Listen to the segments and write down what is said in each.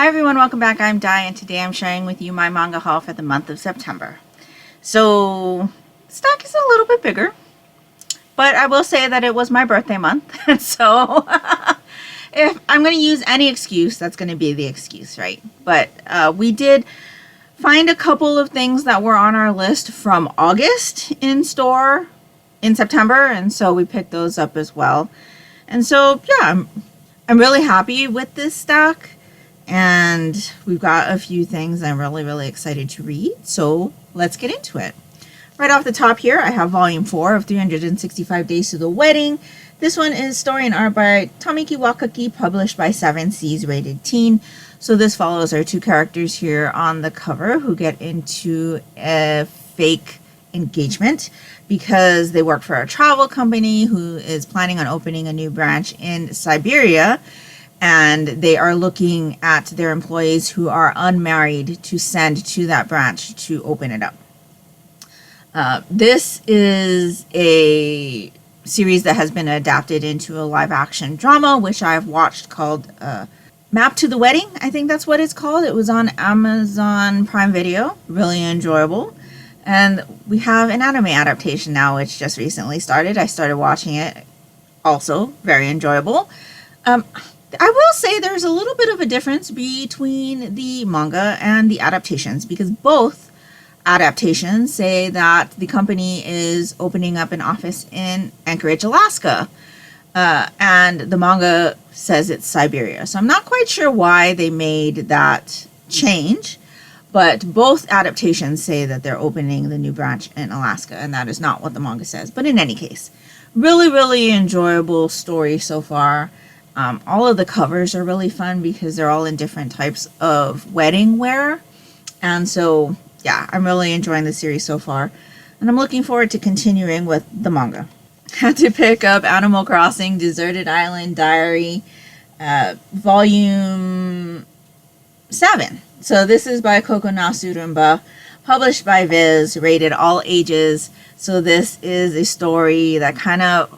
everyone, welcome back. I'm Di, and today I'm sharing with you my manga haul for the month of September. So, stock is a little bit bigger, but I will say that it was my birthday month, so if I'm going to use any excuse, that's going to be the excuse, right? But we did find a couple of things that were on our list from August in store in September, and so we picked those up as well. And so, yeah, I'm really happy with this stock. And we've got a few things I'm really excited to read, so let's get into it. Right off the top here, I have volume 4 of 365 Days to the Wedding. This one is story and art by Tamiki Wakaki, published by 7 Seas, rated teen. So this follows our two characters here on the cover who get into a fake engagement because they work for a travel company who is planning on opening a new branch in Siberia. And they are looking at their employees who are unmarried to send to that branch to open it up. This is a series that has been adapted into a live action drama, which I've watched, called Map to the Wedding. I think that's what it's called. It was on Amazon Prime Video. Really enjoyable. And we have an anime adaptation now, which just recently started. I started watching it. Also very enjoyable. I will say there's a little bit of a difference between the manga and the adaptations, because both adaptations say that the company is opening up an office in Anchorage, Alaska, and the manga says it's Siberia. So I'm not quite sure why they made that change, but both adaptations say that they're opening the new branch in Alaska, and that is not what the manga says. But in any case, really enjoyable story so far. All of the covers are really fun because they're all in different types of wedding wear. And so, yeah, I'm really enjoying the series so far. And I'm looking forward to continuing with the manga. Had to pick up Animal Crossing Deserted Island Diary, Volume 7. So this is by Koko Nasurumba, published by Viz, rated all ages. So this is a story that kind of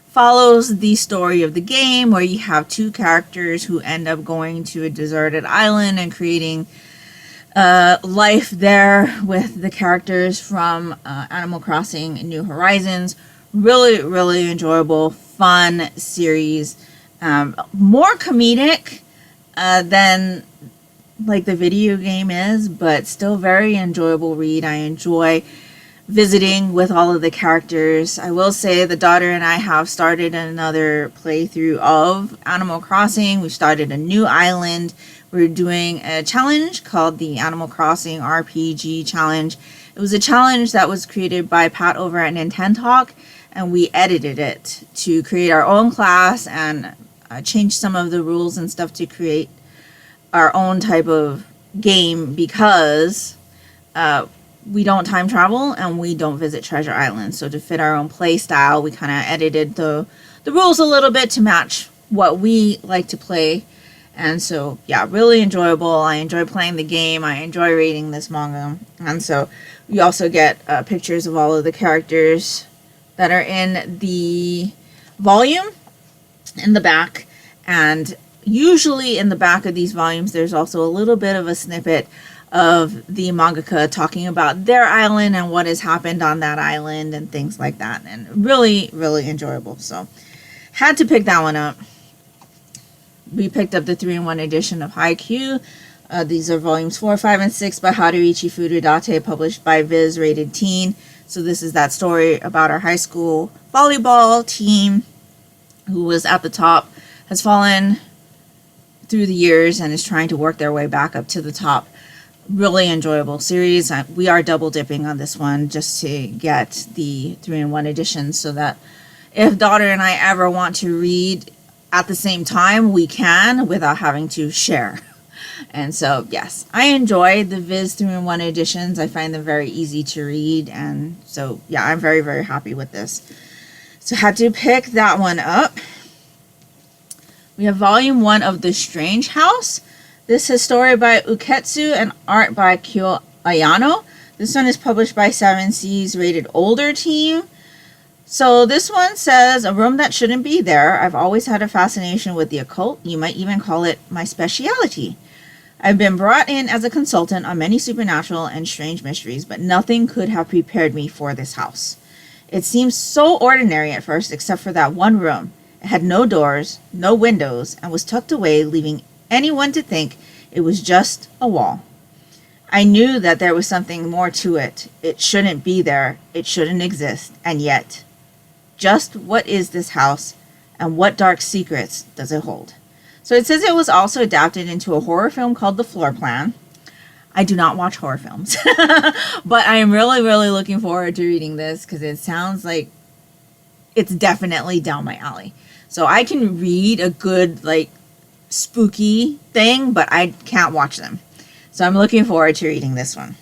follows the story of the game, where you have two characters who end up going to a deserted island and creating life there with the characters from Animal Crossing New Horizons. Really enjoyable, fun series. More comedic than like the video game is, but still very enjoyable read. I enjoy visiting with all of the characters. I will say the daughter and I have started another playthrough of Animal Crossing. We started a new island. We're doing a challenge called the Animal Crossing RPG Challenge. It was a challenge that was created by Pat over at Nintendo Talk, and we edited it to create our own class and change some of the rules and stuff to create our own type of game, because we don't time travel and we don't visit Treasure Island. So to fit our own play style, we kind of edited the rules a little bit to match what we like to play. And so, yeah, really enjoyable. I enjoy playing the game. I enjoy reading this manga. And so we also get pictures of all of the characters that are in the volume in the back. And usually in the back of these volumes, there's also a little bit of a snippet of the mangaka talking about their island and what has happened on that island and things like that. And really enjoyable. So had to pick that one up. We picked up the 3-in-1 edition of Haikyuu. These are volumes 4, 5, and 6 by Haruichi Furudate, published by Viz, rated teen. So this is that story about our high school volleyball team who was at the top, has fallen through the years, and is trying to work their way back up to the top. Really enjoyable series. We are double dipping on this one just to get the 3-in-1 edition, so that if daughter and I ever want to read at the same time, we can without having to share. And so, yes, I enjoy the Viz 3-in-1 editions. I find them very easy to read. And so, yeah, I'm very happy with this. So had to pick that one up. We have volume 1 of The Strange House. This is story by Uketsu and art by Kyo Ayano. This one is published by 7 Seas, rated older teen. So this one says, a room that shouldn't be there. I've always had a fascination with the occult. You might even call it my speciality. I've been brought in as a consultant on many supernatural and strange mysteries, but nothing could have prepared me for this house. It seemed so ordinary at first, except for that one room. It had no doors, no windows, and was tucked away, leaving anyone to think it was just a wall. I knew that there was something more to it. It shouldn't be there. It shouldn't exist. And yet, just what is this house, and what dark secrets does it hold? So it says it was also adapted into a horror film called The Floor Plan. I do not watch horror films, but I am really, really looking forward to reading this because it sounds like it's definitely down my alley. So I can read a good, like, spooky thing, but I can't watch them. So I'm looking forward to reading this one.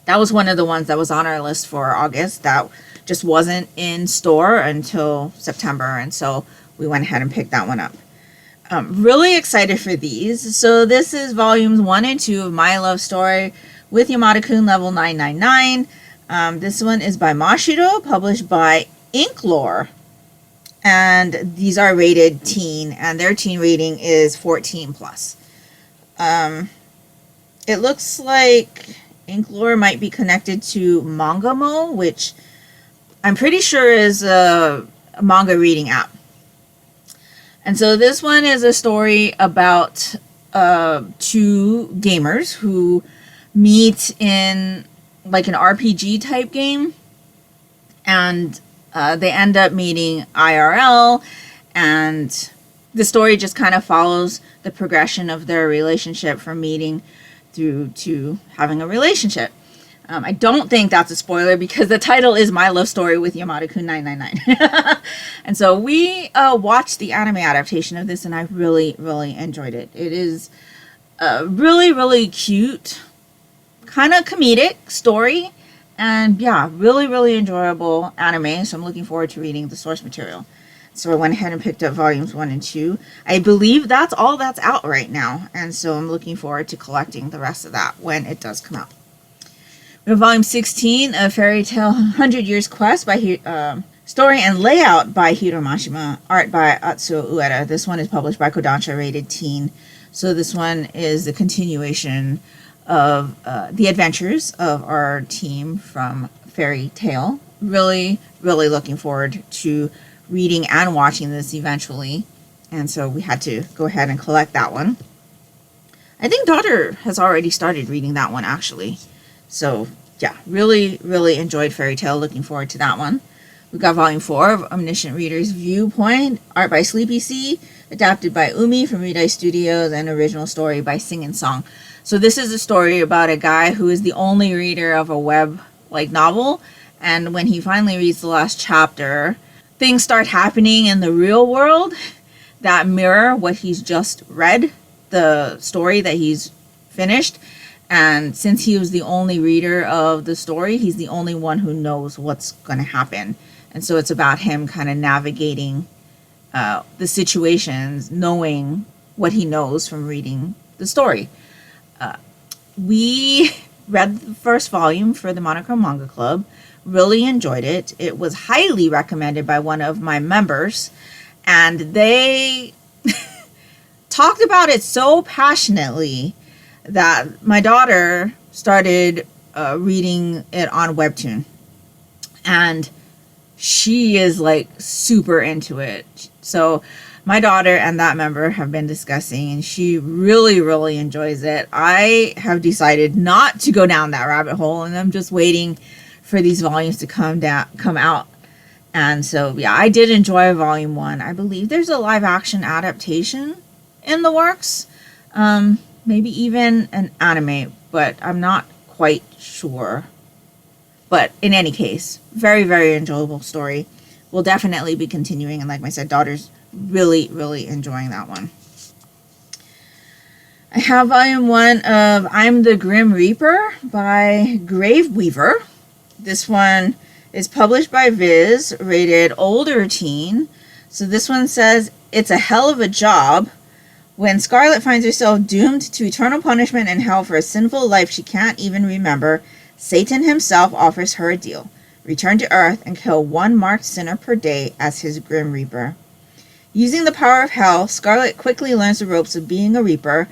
That was one of the ones that was on our list for August that just wasn't in store until September, and so we went ahead and picked that one up. Really excited for these. So this is volumes 1 and 2 of My Love Story with Yamada-kun level 999. This one is by Mashiro, published by Inklore. And these are rated teen, and their teen rating is 14 plus. It looks like Inklore might be connected to Manga Monday, which I'm pretty sure is a manga reading app. And so this one is a story about 2 gamers who meet in like an RPG type game, and they end up meeting IRL, and the story just kind of follows the progression of their relationship from meeting through to having a relationship. I don't think that's a spoiler because the title is My Love Story with Yamada-kun 999. And so we watched the anime adaptation of this, and I really, really enjoyed it. It is a really, really cute, kind of comedic story. And yeah, really, really enjoyable anime. So I'm looking forward to reading the source material. So I went ahead and picked up volumes 1 and 2. I believe that's all that's out right now. And so I'm looking forward to collecting the rest of that when it does come out. We have volume 16 of Fairy Tale 100 Years Quest by story and layout by Hiro Mashima, art by Atsuo Ueda. This one is published by Kodansha, rated teen. So this one is the continuation of the adventures of our team from Fairy Tale. Really, really looking forward to reading and watching this eventually. And so we had to go ahead and collect that one. I think daughter has already started reading that one actually. So yeah, really, really enjoyed Fairy Tale. Looking forward to that one. We got volume 4 of Omniscient Reader's Viewpoint, art by Sleepy Sea, adapted by Umi from Readai Studios, and original story by Sing and Song. So this is a story about a guy who is the only reader of a web-like novel, and when he finally reads the last chapter, things start happening in the real world that mirror what he's just read, the story that he's finished. And since he was the only reader of the story, he's the only one who knows what's going to happen. And so it's about him kind of navigating the situations, knowing what he knows from reading the story. We read the first volume for the Monochrome Manga Club, really enjoyed it. It was highly recommended by one of my members, and they talked about it so passionately that my daughter started reading it on Webtoon, and she is like super into it. So my daughter and that member have been discussing, and she really, really enjoys it. I have decided not to go down that rabbit hole, and I'm just waiting for these volumes to come out. And so yeah, I did enjoy volume 1. I believe there's a live action adaptation in the works. Maybe even an anime, but I'm not quite sure. But in any case, very, very enjoyable story. We'll definitely be continuing, and like I said, daughter's really, really enjoying that one. I have volume 1 of I'm the Grim Reaper by Graveweaver. This one is published by Viz, rated older teen. So this one says, it's a hell of a job. When Scarlet finds herself doomed to eternal punishment in hell for a sinful life she can't even remember, Satan himself offers her a deal. Return to Earth and kill one marked sinner per day as his Grim Reaper. Using the power of hell, Scarlet quickly learns the ropes of being a Reaper,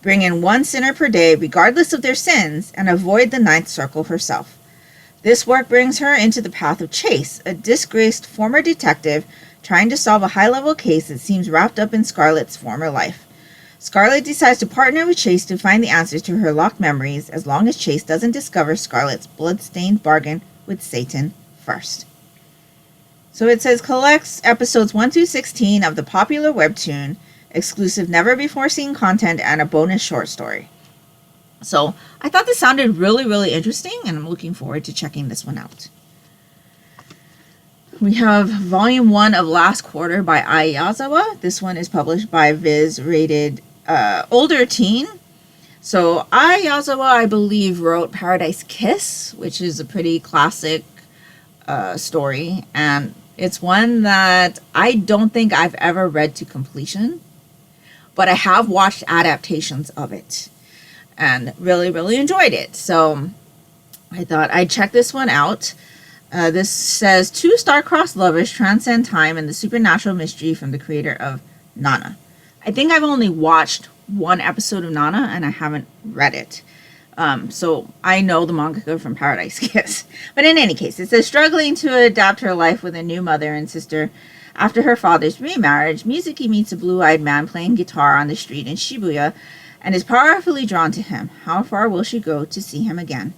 bring in one sinner per day regardless of their sins, and avoid the ninth circle herself. This work brings her into the path of Chase, a disgraced former detective trying to solve a high-level case that seems wrapped up in Scarlett's former life. Scarlett decides to partner with Chase to find the answers to her locked memories, as long as Chase doesn't discover Scarlett's blood-stained bargain with Satan first. So it says collects episodes 1 through 16 of the popular webtoon, exclusive never-before-seen content, and a bonus short story. So I thought this sounded really, really interesting, and I'm looking forward to checking this one out. We have Volume 1 of Last Quarter by Ai Yazawa. This one is published by Viz, rated older teen. So Ai Yazawa, I believe, wrote Paradise Kiss, which is a pretty classic story. And it's one that I don't think I've ever read to completion, but I have watched adaptations of it and really, really enjoyed it. So I thought I'd check this one out. This says, two star-crossed lovers transcend time and the supernatural mystery from the creator of Nana. I think I've only watched one episode of Nana and I haven't read it. So I know the mangaka from Paradise Kiss. But in any case, it says, struggling to adapt her life with a new mother and sister after her father's remarriage, Mizuki meets a blue-eyed man playing guitar on the street in Shibuya and is powerfully drawn to him. How far will she go to see him again?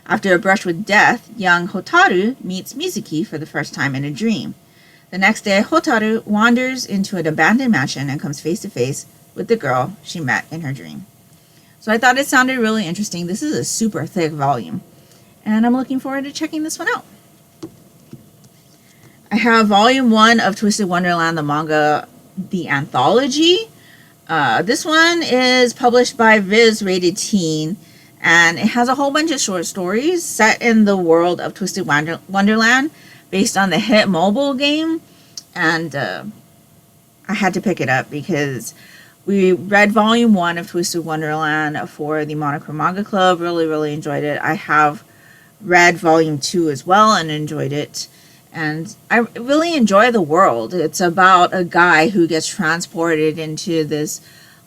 After a brush with death, young Hotaru meets Mizuki for the first time in a dream. The next day, Hotaru wanders into an abandoned mansion and comes face to face with the girl she met in her dream. So I thought it sounded really interesting. This is a super thick volume, and I'm looking forward to checking this one out. I have Volume 1 of Twisted Wonderland, the manga, the anthology. This one is published by Viz, rated teen. And it has a whole bunch of short stories set in the world of Twisted Wonderland based on the hit mobile game. And I had to pick it up because we read Volume 1 of Twisted Wonderland for the Monochrome Manga Club. Really, really enjoyed it. I have read Volume 2 as well and enjoyed it. And I really enjoy the world. It's about a guy who gets transported into this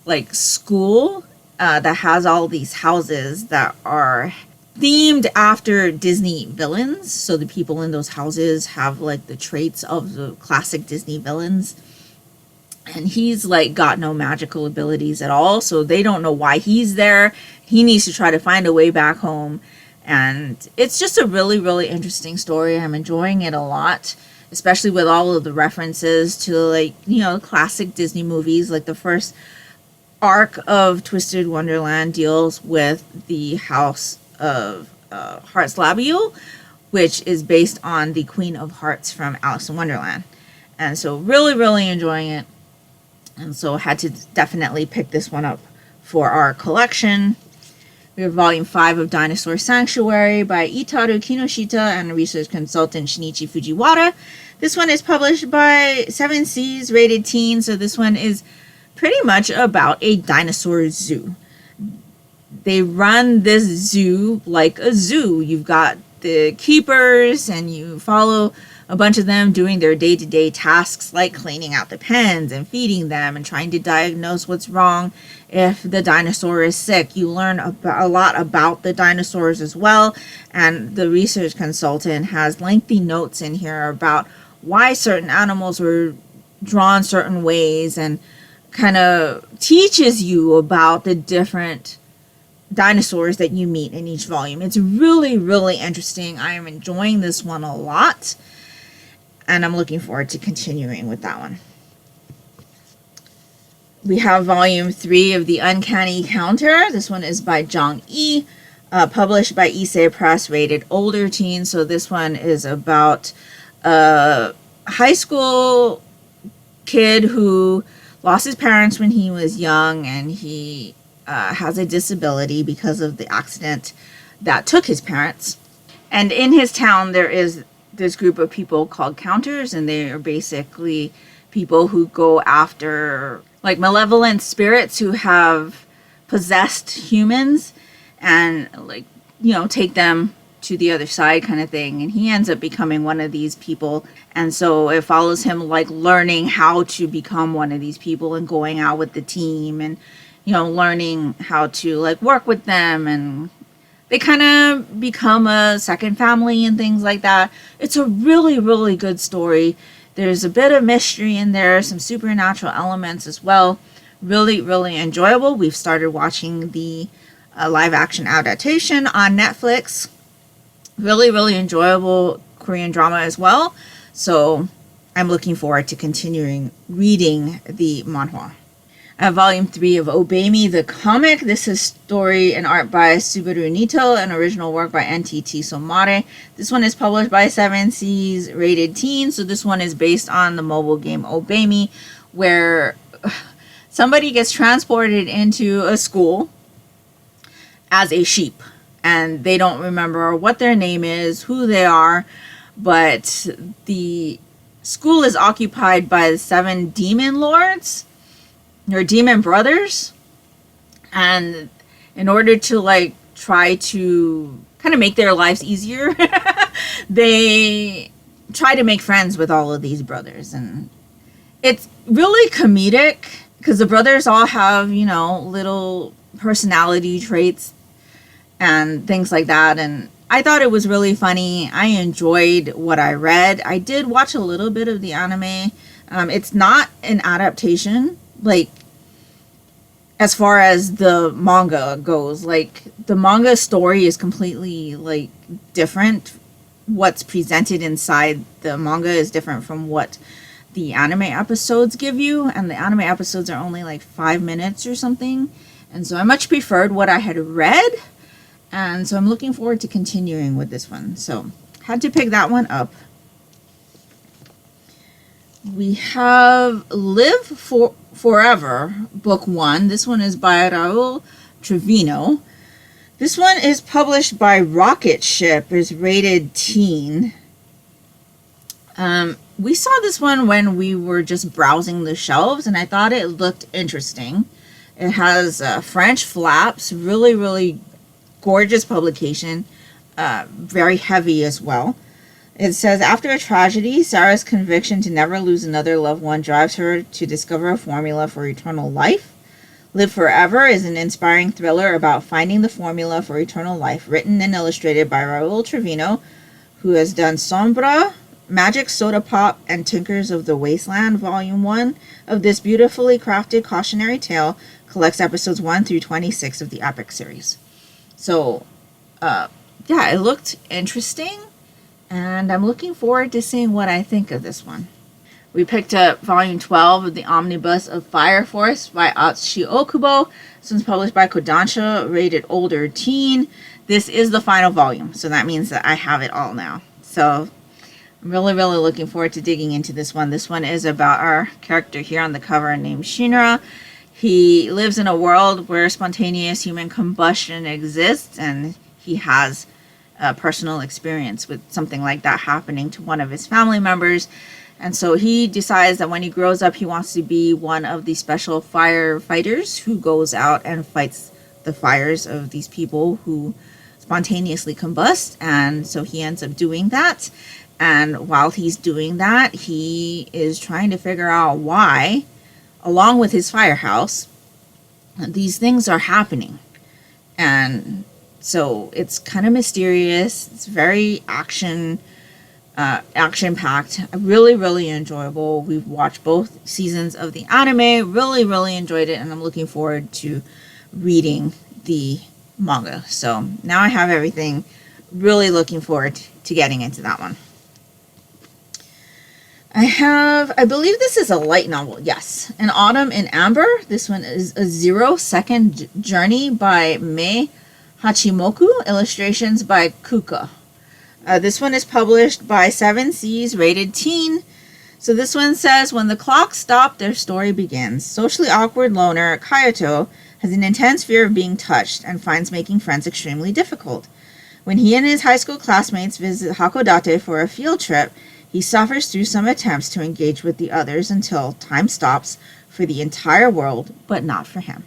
like school that has all these houses that are themed after Disney villains. So the people in those houses have like the traits of the classic Disney villains. And he's like got no magical abilities at all. So they don't know why he's there. He needs to try to find a way back home. And it's just a really, really interesting story. I'm enjoying it a lot, especially with all of the references to like, you know, classic Disney movies. Like the first arc of Twisted Wonderland deals with the House of Hearts Labial, which is based on the Queen of Hearts from Alice in Wonderland. And so really, really enjoying it. And so had to definitely pick this one up for our collection. We have Volume 5 of Dinosaur Sanctuary by Itaru Kinoshita and research consultant Shinichi Fujiwara. This one is published by 7 Seas, rated teen. So this one is pretty much about a dinosaur zoo. They run this zoo like a zoo. You've got the keepers and you follow a bunch of them doing their day-to-day tasks like cleaning out the pens and feeding them and trying to diagnose what's wrong if the dinosaur is sick. You learn a lot about the dinosaurs as well, and the research consultant has lengthy notes in here about why certain animals were drawn certain ways and kind of teaches you about the different dinosaurs that you meet in each volume. It's really, really interesting. I am enjoying this one a lot, and I'm looking forward to continuing with that one. We have Volume 3 of The Uncanny Counter. This one is by Zhang Yi, published by Issei Press, rated older teen. So this one is about a high school kid who lost his parents when he was young, and he has a disability because of the accident that took his parents. And in his town, there is this group of people called counters, and they are basically people who go after like malevolent spirits who have possessed humans and like, you know, take them to the other side kind of thing. And he ends up becoming one of these people. And so it follows him like learning how to become one of these people and going out with the team and learning how to like work with them, and they kind of become a second family and things like that. It's a really, really good story. There's a bit of mystery in there, some supernatural elements as well. Really, really enjoyable. We've started watching the live action adaptation on Netflix. Really, really enjoyable Korean drama as well. So I'm looking forward to continuing reading the manhwa. Volume 3 of Obey Me, the comic. This is story and art by Subaru Nito, and original work by NTT Somare. This one is published by 7 Seas, rated teen. So this one is based on the mobile game Obey Me, where somebody gets transported into a school as a sheep, and they don't remember what their name is, who they are, but the school is occupied by the 7 demon lords, or demon brothers, and in order to like try to kind of make their lives easier, they try to make friends with all of these brothers. And it's really comedic because the brothers all have, little personality traits and things like that. And I thought it was really funny. I enjoyed what I read. I did watch a little bit of the anime. It's not an adaptation, like, as far as the manga goes. Like, the manga story is completely, like, different. What's presented inside the manga is different from what the anime episodes give you, and the anime episodes are only like 5 minutes or something. And so I much preferred what I had read, and so I'm looking forward to continuing with this one. So had to pick that one up. We have Live Forever, Book 1. This one is by Raul Trevino. This one is published by Rocket Ship, is rated teen. We saw this one when we were just browsing the shelves, and I thought it looked interesting. It has French flaps, really, really gorgeous publication, very heavy as well. It says, after a tragedy, Sarah's conviction to never lose another loved one drives her to discover a formula for eternal life. Live Forever is an inspiring thriller about finding the formula for eternal life, written and illustrated by Raul Trevino, who has done Sombra, Magic Soda Pop, and Tinkers of the Wasteland. Volume 1 of this beautifully crafted cautionary tale collects episodes 1 through 26 of the Epic series. So, yeah, it looked interesting, and I'm looking forward to seeing what I think of this one. We picked up Volume 12 of the Omnibus of Fire Force by Atsushi Okubo. This one's published by Kodansha, rated older teen. This is the final volume, so that means that I have it all now. So I'm really, really looking forward to digging into this one. This one is about our character here on the cover named Shinra. He lives in a world where spontaneous human combustion exists, and he has a personal experience with something like that happening to one of his family members. And so he decides that when he grows up, he wants to be one of the special firefighters who goes out and fights the fires of these people who spontaneously combust. And so he ends up doing that. And while he's doing that, he is trying to figure out why, along with his firehouse, these things are happening. And so it's kind of mysterious. It's very action-packed. Really, really enjoyable. We've watched both seasons of the anime. Really, really enjoyed it, and I'm looking forward to reading the manga. So now I have everything. Really looking forward to getting into that one. I believe this is a light novel. Yes. An Autumn in Amber. This one is a 0-second journey by Mei Hachimoku. Illustrations by Kuka. This one is published by 7 Seas, rated teen. So this one says, when the clock stopped, their story begins. Socially awkward loner Kayato has an intense fear of being touched and finds making friends extremely difficult. When he and his high school classmates visit Hakodate for a field trip, he suffers through some attempts to engage with the others until time stops for the entire world, but not for him.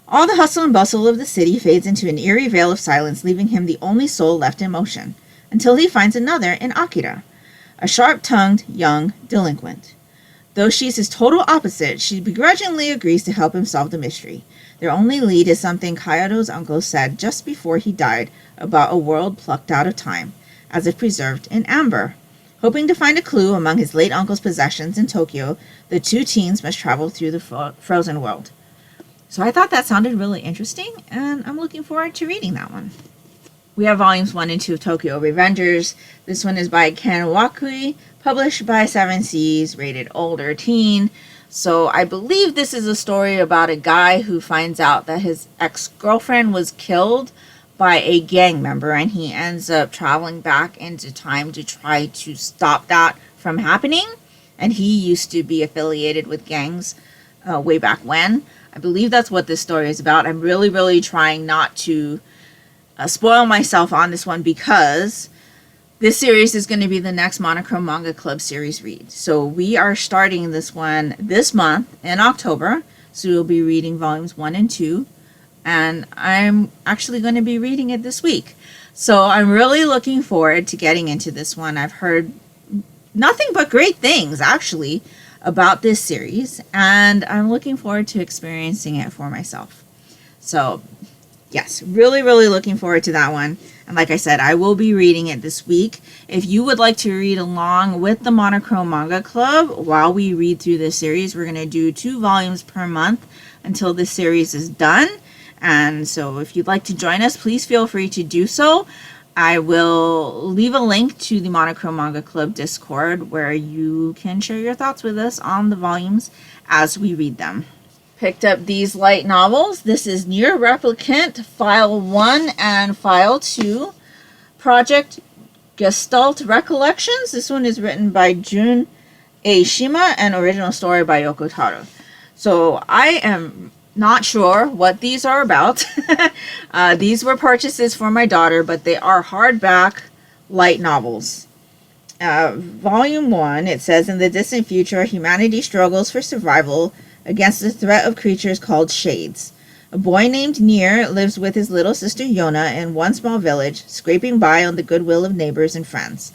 All the hustle and bustle of the city fades into an eerie veil of silence, leaving him the only soul left in motion, until he finds another in Akira, a sharp-tongued young delinquent. Though she's his total opposite, she begrudgingly agrees to help him solve the mystery. Their only lead is something Kayato's uncle said just before he died about a world plucked out of time, as if preserved in amber. Hoping to find a clue among his late uncle's possessions in Tokyo, the two teens must travel through the frozen world. So I thought that sounded really interesting, and I'm looking forward to reading that one. We have volumes 1 and 2 of Tokyo Revengers. This one is by Ken Wakui, published by 7 Seas, rated older teen. So I believe this is a story about a guy who finds out that his ex-girlfriend was killed by a gang member, and he ends up traveling back into time to try to stop that from happening. And he used to be affiliated with gangs way back when. I believe that's what this story is about. I'm really trying not to spoil myself on this one, because this series is going to be the next Monochrome Manga Club series read. So we are starting this one this month in October. So we'll be reading volumes 1 and 2. And I'm actually going to be reading it this week. So I'm really looking forward to getting into this one. I've heard nothing but great things, actually, about this series. And I'm looking forward to experiencing it for myself. So, yes, really looking forward to that one. And like I said, I will be reading it this week. If you would like to read along with the Monochrome Manga Club while we read through this series, we're going to do 2 volumes per month until this series is done. And so if you'd like to join us, please feel free to do so. I will leave a link to the Monochrome Manga Club Discord where you can share your thoughts with us on the volumes as we read them. Picked up these light novels. This is Near Replicant, File 1 and File 2. Project Gestalt Recollections. This one is written by Jun A. Shima and original story by Yoko Taro. So I am not sure what these are about. These were purchases for my daughter, but they are hardback light novels. Volume 1, it says, in the distant future, humanity struggles for survival against the threat of creatures called shades. A boy named Nier lives with his little sister Yona in one small village, scraping by on the goodwill of neighbors and friends.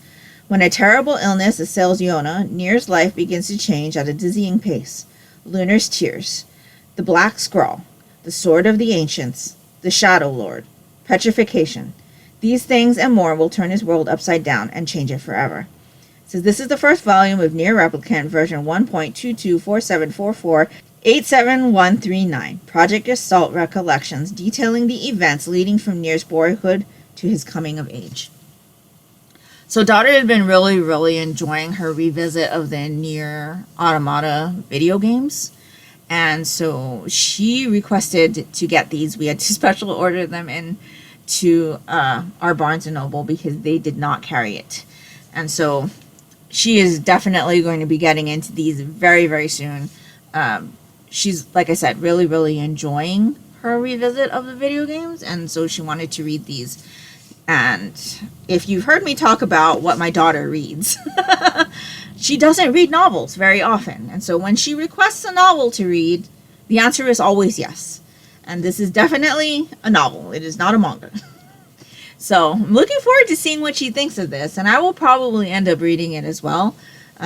When a terrible illness assails Yona, Nier's life begins to change at a dizzying pace. Lunar's Tears, The Black Scroll, The Sword of the Ancients, The Shadow Lord, Petrification. These things and more will turn his world upside down and change it forever. It says this is the first volume of Near Replicant version 1.22477487139, Project Gestalt Recollections, detailing the events leading from Nier's boyhood to his coming of age. So daughter had been really enjoying her revisit of the Nier Automata video games. And so she requested to get these. We had to special order them in to our Barnes & Noble because they did not carry it. And so she is definitely going to be getting into these very soon. She's, like I said, really enjoying her revisit of the video games. And so she wanted to read these. And if you've heard me talk about what my daughter reads, she doesn't read novels very often. And so when she requests a novel to read, the answer is always yes. And this is definitely a novel. It is not a manga. So I'm looking forward to seeing what she thinks of this. And I will probably end up reading it as well.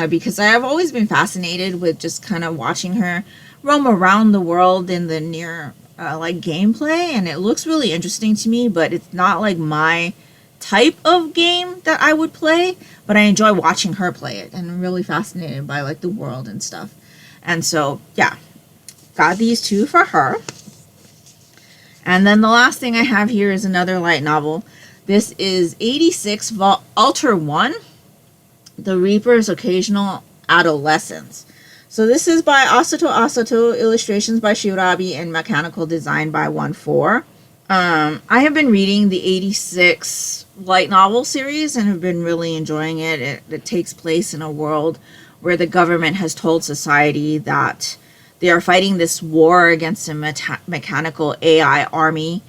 Because I have always been fascinated with just kind of watching her roam around the world in the Nier like gameplay. And it looks really interesting to me. But it's not like my type of game that I would play, but I enjoy watching her play it, and I'm really fascinated by like the world and stuff. And so yeah, got these 2 for her. And then the last thing I have here is another light novel. This is 86 Alter 1, The Reaper's Occasional Adolescence. So this is by Asato, illustrations by Shirabi, and mechanical design by 1-4. I have been reading the 86 light novel series and have been really enjoying it. It takes place in a world where the government has told society that they are fighting this war against a mechanical AI army,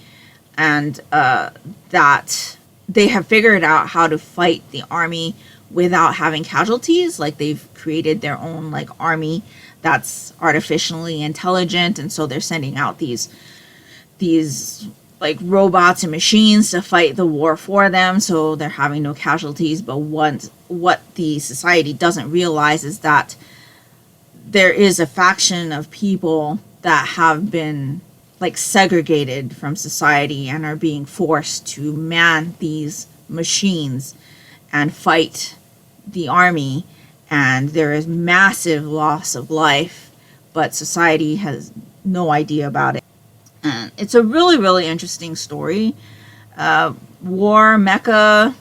and that they have figured out how to fight the army without having casualties. Like they've created their own like army that's artificially intelligent, and so they're sending out these like robots and machines to fight the war for them, so they're having no casualties. But what the society doesn't realize is that there is a faction of people that have been like segregated from society and are being forced to man these machines and fight the army, and there is massive loss of life, but society has no idea about it. And it's a really, really interesting story. War, mecha,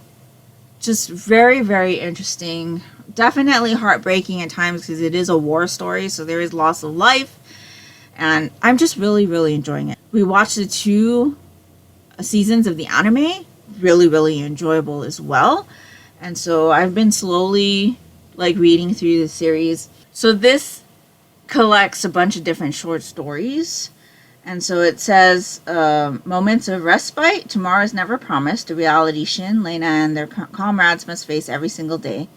just very, very interesting. Definitely heartbreaking at times because it is a war story, so there is loss of life. And I'm just really, really enjoying it. We watched the 2 seasons of the anime. Really, really enjoyable as well. And so I've been slowly like reading through the series. So this collects a bunch of different short stories. And so it says, moments of respite, tomorrow is never promised, a reality Shin, Lena, and their comrades must face every single day.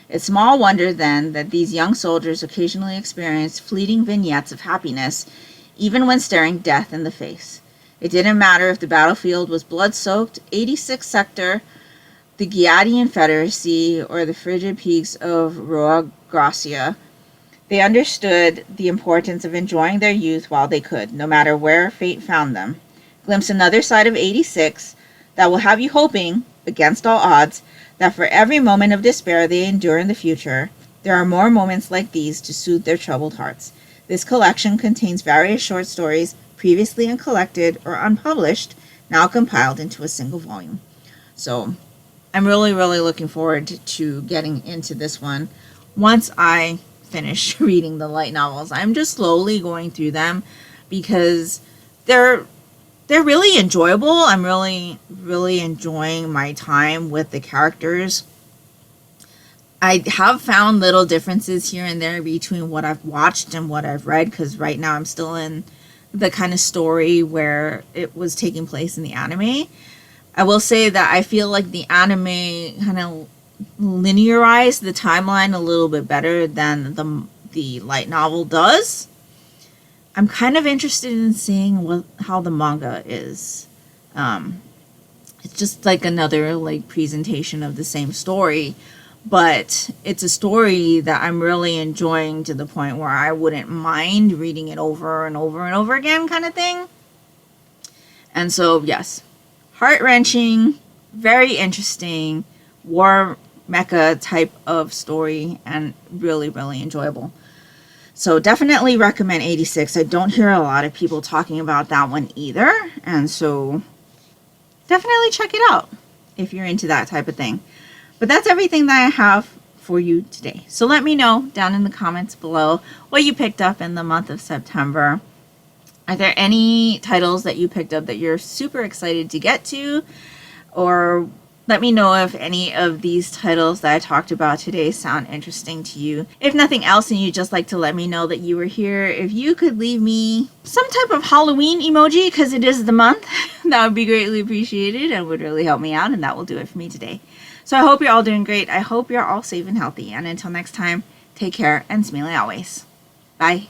It's small wonder, then, that these young soldiers occasionally experience fleeting vignettes of happiness, even when staring death in the face. It didn't matter if the battlefield was blood-soaked, 86th Sector, the Giadian Confederacy, or the frigid peaks of Roa Gracia. They understood the importance of enjoying their youth while they could, no matter where fate found them. Glimpse another side of 86 that will have you hoping, against all odds, that for every moment of despair they endure in the future, there are more moments like these to soothe their troubled hearts. This collection contains various short stories previously uncollected or unpublished, now compiled into a single volume. So I'm really, really looking forward to getting into this one. Once I finish reading the light novels, I'm just slowly going through them because they're really enjoyable. I'm really, really enjoying my time with the characters. I have found little differences here and there between what I've watched and what I've read, because right now I'm still in the kind of story where it was taking place in the anime. I will say that I feel like the anime kind of linearized the timeline a little bit better than the light novel does. I'm kind of interested in seeing how the manga is. It's just like another like presentation of the same story, but it's a story that I'm really enjoying to the point where I wouldn't mind reading it over and over and over again, kind of thing. And so yes, heart-wrenching, very interesting war mecha type of story, and really, really enjoyable. So definitely recommend 86. I don't hear a lot of people talking about that one either. And so definitely check it out if you're into that type of thing. But that's everything that I have for you today. So let me know down in the comments below what you picked up in the month of September. Are there any titles that you picked up that you're super excited to get to? Or let me know if any of these titles that I talked about today sound interesting to you. If nothing else, and you'd just like to let me know that you were here, if you could leave me some type of Halloween emoji, because it is the month, that would be greatly appreciated and would really help me out, and that will do it for me today. So I hope you're all doing great. I hope you're all safe and healthy. And until next time, take care and smiley always. Bye.